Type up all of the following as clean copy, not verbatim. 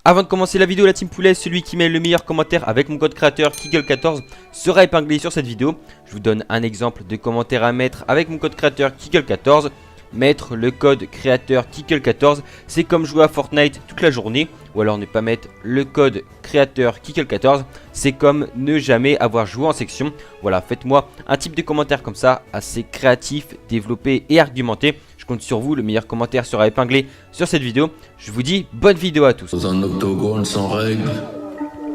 Avant de commencer la vidéo, la team poulet, celui qui met le meilleur commentaire avec mon code créateur Kiggle14 sera épinglé sur cette vidéo. Je vous donne un exemple de commentaire à mettre avec mon code créateur Kiggle14. Mettre le code créateur Kiggle14, c'est comme jouer à Fortnite toute la journée. Ou alors ne pas mettre le code créateur Kiggle14, c'est comme ne jamais avoir joué en section. Voilà, faites-moi un type de commentaire comme ça, assez créatif, développé et argumenté. Je compte sur vous, le meilleur commentaire sera épinglé sur cette vidéo. Je vous dis bonne vidéo à tous. Dans un octogone sans règles,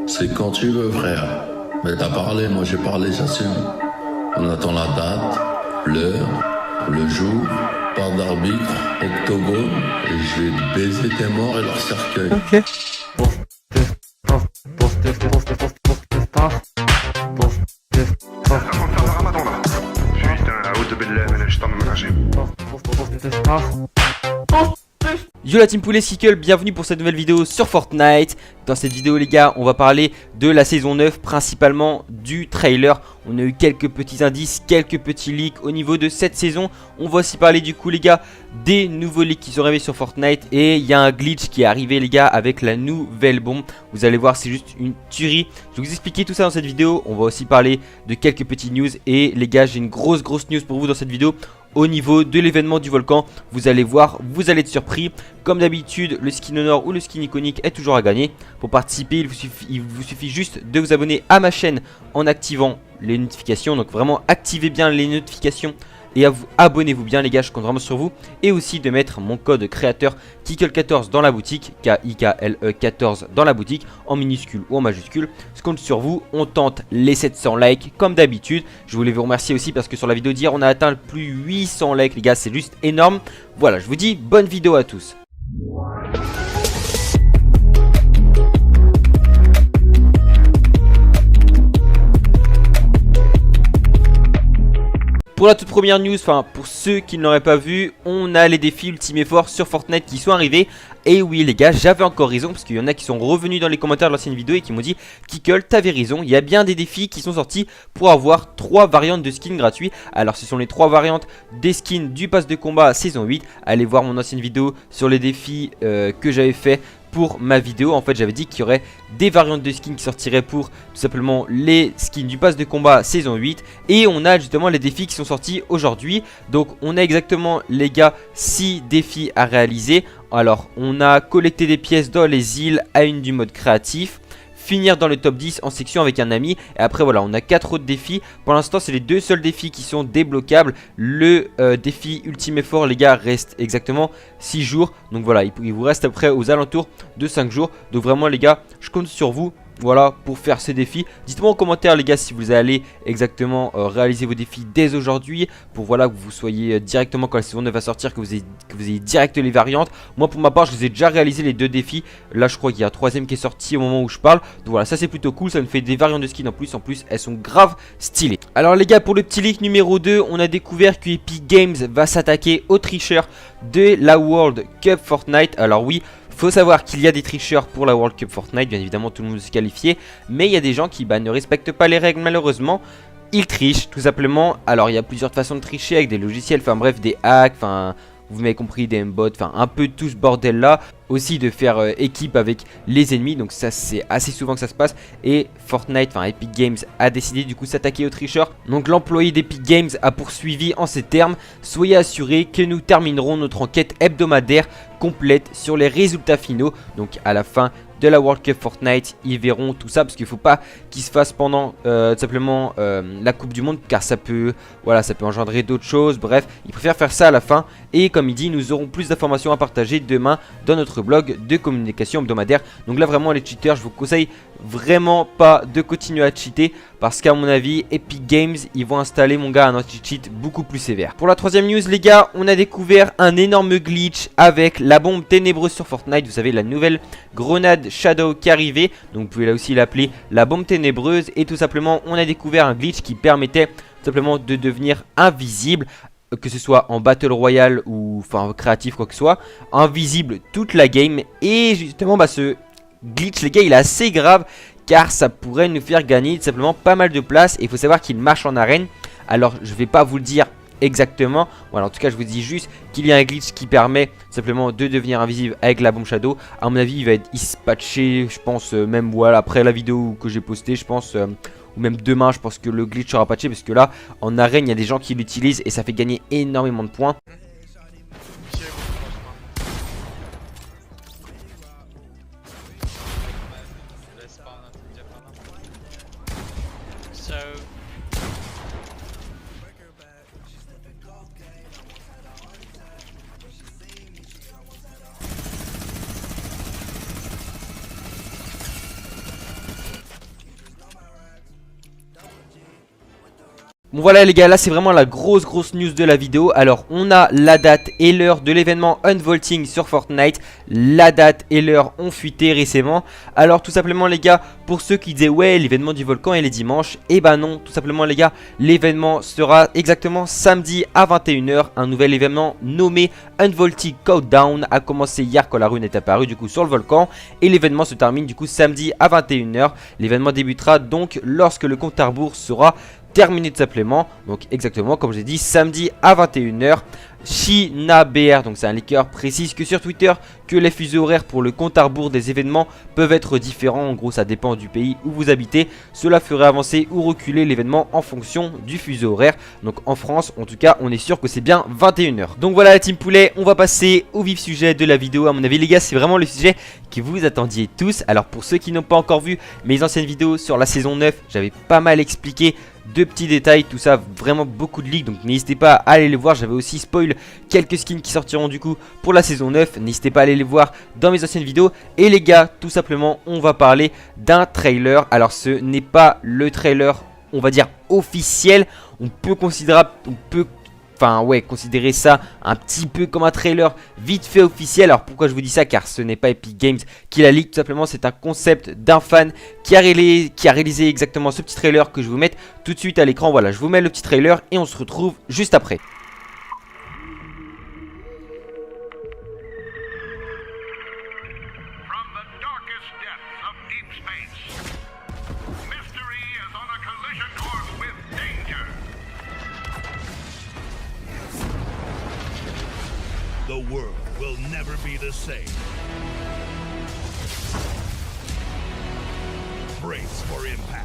c'est quand tu veux, frère. Mais t'as parlé, moi j'ai parlé, j'assume. On attend la date, l'heure, le jour, pas d'arbitre, octogone, et je vais te baiser tes morts et leur cercueil. Ok. Yo la team poulet Sickle, bienvenue pour cette nouvelle vidéo sur Fortnite. Dans cette vidéo les gars, on va parler de la saison 9, principalement du trailer. On a eu quelques petits indices, quelques petits leaks au niveau de cette saison. On va aussi parler du coup les gars des nouveaux leaks qui sont arrivés sur Fortnite. Et il y a un glitch qui est arrivé les gars avec la nouvelle bombe. Vous allez voir, c'est juste une tuerie. Je vais vous expliquer tout ça dans cette vidéo. On va aussi parler de quelques petites news. Et les gars, j'ai une grosse news pour vous dans cette vidéo. Au niveau de l'événement du volcan, vous allez voir, vous allez être surpris. Comme d'habitude, le skin honor ou le skin iconique est toujours à gagner. Pour participer, il vous suffit juste de vous abonner à ma chaîne en activant les notifications. Donc vraiment, activez bien les notifications et abonnez-vous bien les gars, je compte vraiment sur vous. Et aussi de mettre mon code créateur Kiggle14 dans la boutique, K-I-K-L-E 14 dans la boutique, en minuscule ou en majuscule. Je compte sur vous, on tente les 700 likes comme d'habitude. Je voulais vous remercier aussi parce que sur la vidéo d'hier on a atteint le plus 800 likes les gars, c'est juste énorme. Voilà, je vous dis bonne vidéo à tous. Pour la toute première news, enfin pour ceux qui ne l'auraient pas vu, on a les défis Ultime Effort sur Fortnite qui sont arrivés. Et oui les gars, j'avais encore raison parce qu'il y en a qui sont revenus dans les commentaires de l'ancienne vidéo et qui m'ont dit Kikle, t'avais raison, il y a bien des défis qui sont sortis pour avoir 3 variantes de skins gratuits. Alors ce sont les 3 variantes des skins du pass de combat saison 8. Allez voir mon ancienne vidéo sur les défis que j'avais fait pour ma vidéo. En fait j'avais dit qu'il y aurait des variantes de skins qui sortiraient pour tout simplement les skins du pass de combat saison 8. Et on a justement les défis qui sont sortis aujourd'hui. Donc on a exactement les gars 6 défis à réaliser. Alors on a collecté des pièces dans les îles à une du mode créatif, finir dans le top 10 en section avec un ami. Et après voilà, on a 4 autres défis. Pour l'instant c'est les 2 seuls défis qui sont débloquables. Le défi Ultime Effort les gars reste exactement 6 jours. Donc voilà, il vous reste après aux alentours de 5 jours. Donc vraiment les gars, je compte sur vous. Voilà pour faire ces défis. Dites-moi en commentaire les gars si vous allez exactement réaliser vos défis dès aujourd'hui. Pour voilà que vous soyez directement quand la saison 9 va sortir, que vous ayez direct les variantes. Moi pour ma part je les ai déjà réalisé les 2 défis. Là je crois qu'il y a un 3ème qui est sorti au moment où je parle. Donc voilà, ça c'est plutôt cool, ça me fait des variantes de skins en plus. En plus elles sont grave stylées. Alors les gars, pour le petit leak numéro 2, on a découvert que Epic Games va s'attaquer aux tricheurs de la World Cup Fortnite. Alors oui, faut savoir qu'il y a des tricheurs pour la World Cup Fortnite, bien évidemment tout le monde se qualifier. Mais il y a des gens qui ne respectent pas les règles malheureusement. Ils trichent tout simplement. Alors il y a plusieurs façons de tricher avec des logiciels, enfin bref des hacks, enfin vous m'avez compris, des mbots, enfin un peu tout ce bordel là. Aussi de faire équipe avec les ennemis, donc ça c'est assez souvent que ça se passe. Et Fortnite, enfin Epic Games a décidé du coup s'attaquer aux tricheurs. Donc l'employé d'Epic Games a poursuivi en ces termes: soyez assurés que nous terminerons notre enquête hebdomadaire complète sur les résultats finaux. Donc à la fin de la World Cup Fortnite, ils verront tout ça parce qu'il ne faut pas qu'il se fasse pendant tout simplement la Coupe du Monde, car ça peut, voilà, ça peut engendrer d'autres choses. Bref, ils préfèrent faire ça à la fin. Et comme il dit, nous aurons plus d'informations à partager demain dans notre blog de communication hebdomadaire. Donc là vraiment les cheaters, je vous conseille vraiment pas de continuer à cheater, parce qu'à mon avis Epic Games ils vont installer mon gars un anti-cheat beaucoup plus sévère. Pour la 3ème news les gars, on a découvert un énorme glitch avec la bombe ténébreuse sur Fortnite. Vous savez, la nouvelle grenade Shadow qui est arrivée, donc vous pouvez là aussi l'appeler la bombe ténébreuse. Et tout simplement on a découvert un glitch qui permettait tout simplement de devenir invisible, que ce soit en Battle Royale ou enfin créatif, quoi que ce soit, invisible toute la game. Et justement bah ce glitch les gars il est assez grave, car ça pourrait nous faire gagner tout simplement pas mal de place. Et il faut savoir qu'il marche en arène. Alors je vais pas vous le dire exactement. Voilà, en tout cas je vous dis juste qu'il y a un glitch qui permet simplement de devenir invisible avec la bombe shadow. À mon avis il va être patché, je pense, même voilà, après la vidéo que j'ai postée, je pense, ou même demain je pense que le glitch sera patché, parce que là en arène il y a des gens qui l'utilisent et ça fait gagner énormément de points. Bon voilà les gars, là c'est vraiment la grosse news de la vidéo. Alors on a la date et l'heure de l'événement Unvaulting sur Fortnite. La date et l'heure ont fuité récemment. Alors tout simplement les gars, pour ceux qui disaient ouais l'événement du volcan il est dimanche, et bah non, tout simplement les gars, l'événement sera exactement samedi à 21 h. Un nouvel événement nommé Unvaulting Countdown a commencé hier quand la rune est apparue du coup sur le volcan. Et l'événement se termine du coup samedi à 21 h. L'événement débutera donc lorsque le compte à rebours sera terminé tout simplement, donc exactement comme j'ai dit samedi à 21 h. ChinaBR, donc c'est un leaker, précise que sur Twitter que les fuseaux horaires pour le compte à rebours des événements peuvent être différents. En gros ça dépend du pays où vous habitez. Cela ferait avancer ou reculer l'événement en fonction du fuseau horaire. Donc en France en tout cas on est sûr que c'est bien 21 h. Donc voilà la team poulet, on va passer au vif sujet de la vidéo. À mon avis les gars c'est vraiment le sujet que vous attendiez tous. Alors pour ceux qui n'ont pas encore vu mes anciennes vidéos sur la saison 9, j'avais pas mal expliqué de petits détails, tout ça, vraiment beaucoup de leaks, donc n'hésitez pas à aller les voir. J'avais aussi spoil quelques skins qui sortiront du coup pour la saison 9, n'hésitez pas à aller les voir dans mes anciennes vidéos. Et les gars, tout simplement on va parler d'un trailer. Alors ce n'est pas le trailer on va dire officiel, on peut considérer ça un petit peu comme un trailer vite fait officiel. Alors pourquoi je vous dis ça? Car ce n'est pas Epic Games qui l'a leak, tout simplement c'est un concept d'un fan qui a réalisé exactement ce petit trailer que je vais vous mettre tout de suite à l'écran. Voilà, je vous mets le petit trailer et on se retrouve juste après. The world will never be the same. Brace for impact.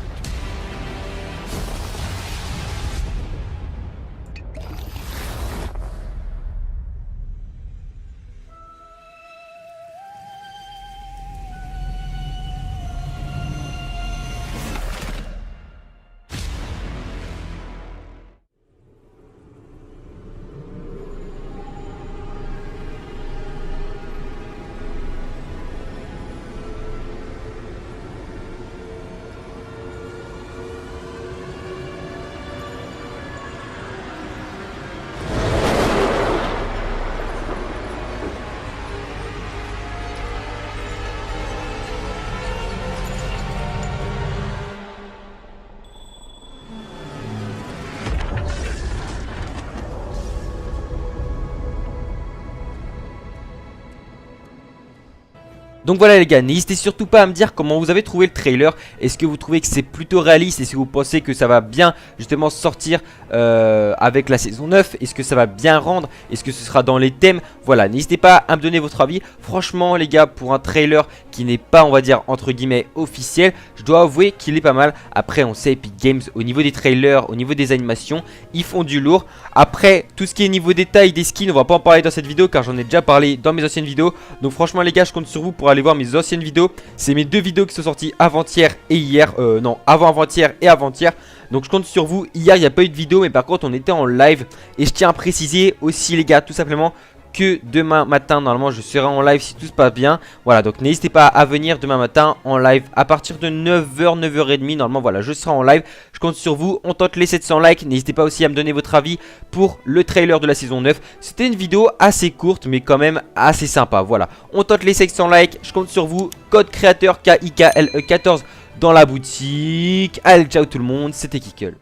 Donc voilà les gars, n'hésitez surtout pas à me dire comment vous avez trouvé le trailer. Est-ce que vous trouvez que c'est plutôt réaliste? Est-ce que vous pensez que ça va bien justement sortir avec la saison 9? Est-ce que ça va bien rendre? Est-ce que ce sera dans les thèmes? Voilà, n'hésitez pas à me donner votre avis. Franchement les gars, pour un trailer qui n'est pas, on va dire entre guillemets officiel, je dois avouer qu'il est pas mal. Après on sait Epic Games au niveau des trailers, au niveau des animations, ils font du lourd. Après tout ce qui est niveau détail des skins, on va pas en parler dans cette vidéo car j'en ai déjà parlé dans mes anciennes vidéos. Donc franchement les gars, je compte sur vous pour aller voir mes anciennes vidéos. C'est mes deux vidéos qui sont sorties avant-hier et hier, non, avant-avant-hier et avant-hier. Donc je compte sur vous. Hier il n'y a pas eu de vidéo, mais par contre on était en live. Et je tiens à préciser aussi les gars, tout simplement, que demain matin normalement je serai en live si tout se passe bien. Voilà, donc n'hésitez pas à venir demain matin en live à partir de 9h, 9h30 normalement. Voilà, je serai en live, je compte sur vous. On tente les 700 likes. N'hésitez pas aussi à me donner votre avis pour le trailer de la saison 9. C'était une vidéo assez courte mais quand même assez sympa. Voilà, on tente les 700 likes, je compte sur vous. Code créateur KIKLE14 dans la boutique. Allez, ciao tout le monde, c'était Kikle.